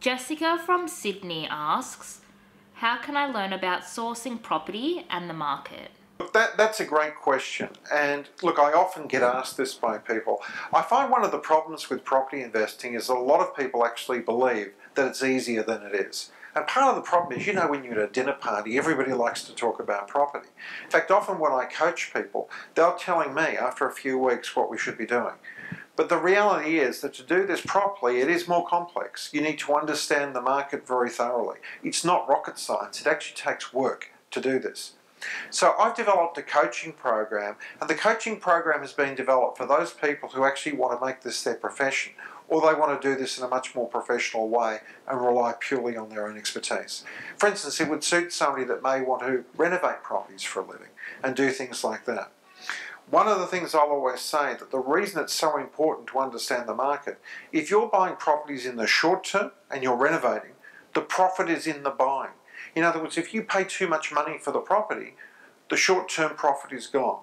Jessica from Sydney asks, how can I learn about sourcing property and the market? Look, that's a great question, and look, I often get asked this by people. I find one of the problems with property investing is that a lot of people actually believe that it's easier than it is. And part of the problem is, when you're at a dinner party, everybody likes to talk about property. In fact, often when I coach people, they're telling me after a few weeks what we should be doing. But the reality is that to do this properly, it is more complex. You need to understand the market very thoroughly. It's not rocket science. It actually takes work to do this. So I've developed a coaching program, and the coaching program has been developed for those people who actually want to make this their profession, or they want to do this in a much more professional way and rely purely on their own expertise. For instance, it would suit somebody that may want to renovate properties for a living and do things like that. One of the things I'll always say, that the reason it's so important to understand the market, if you're buying properties in the short term and you're renovating, the profit is in the buying. In other words, if you pay too much money for the property, the short-term profit is gone.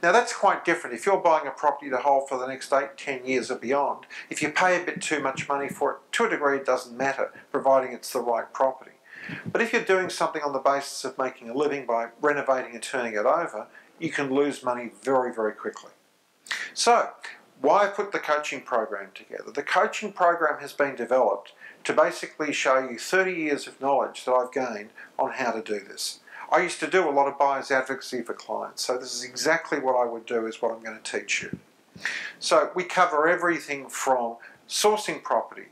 Now that's quite different. If you're buying a property to hold for the next 8, 10 years or beyond, if you pay a bit too much money for it, to a degree it doesn't matter, providing it's the right property. But if you're doing something on the basis of making a living by renovating and turning it over, you can lose money very, very quickly. So, why I put the coaching program together? The coaching program has been developed to basically show you 30 years of knowledge that I've gained on how to do this. I used to do a lot of buyer's advocacy for clients, so this is exactly what I would do, is what I'm going to teach you. So we cover everything from sourcing property,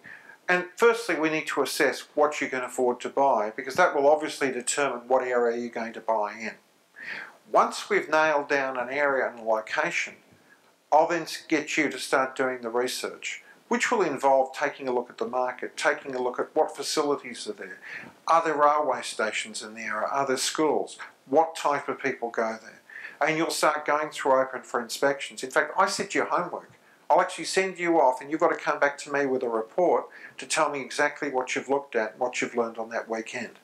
and firstly we need to assess what you can afford to buy, because that will obviously determine what area you're going to buy in. Once we've nailed down an area and a location, I'll then get you to start doing the research, which will involve taking a look at the market, taking a look at what facilities are there. Are there railway stations in the area? Are there schools? What type of people go there? And you'll start going through open for inspections. In fact, I set your homework. I'll actually send you off, and you've got to come back to me with a report to tell me exactly what you've looked at and what you've learned on that weekend.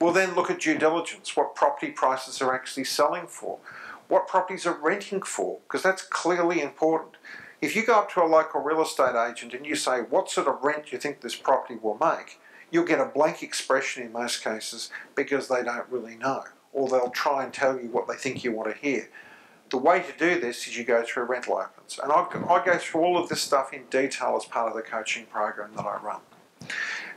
We'll then look at due diligence, what property prices are actually selling for, what properties are renting for, because that's clearly important. If you go up to a local real estate agent and you say, what sort of rent do you think this property will make, you'll get a blank expression in most cases, because they don't really know, or they'll try and tell you what they think you want to hear. The way to do this is you go through rental opens, and I go through all of this stuff in detail as part of the coaching program that I run.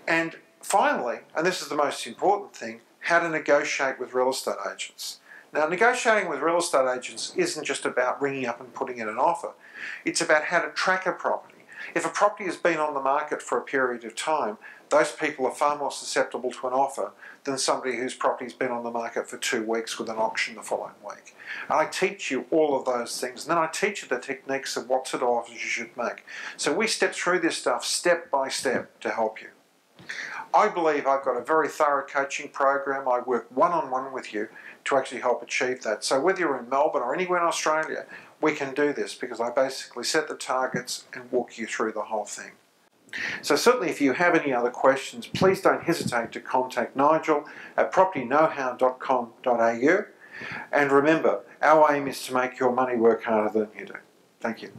And finally, and this is the most important thing, how to negotiate with real estate agents. Now, negotiating with real estate agents isn't just about ringing up and putting in an offer. It's about how to track a property. If a property has been on the market for a period of time, those people are far more susceptible to an offer than somebody whose property's been on the market for 2 weeks with an auction the following week. And I teach you all of those things, and then I teach you the techniques of what sort of offers you should make. So we step through this stuff step by step to help you. I believe I've got a very thorough coaching program. I work one-on-one with you to actually help achieve that. So whether you're in Melbourne or anywhere in Australia, we can do this, because I basically set the targets and walk you through the whole thing. So certainly if you have any other questions, please don't hesitate to contact Nigel at propertyknowhow.com.au. And remember, our aim is to make your money work harder than you do. Thank you.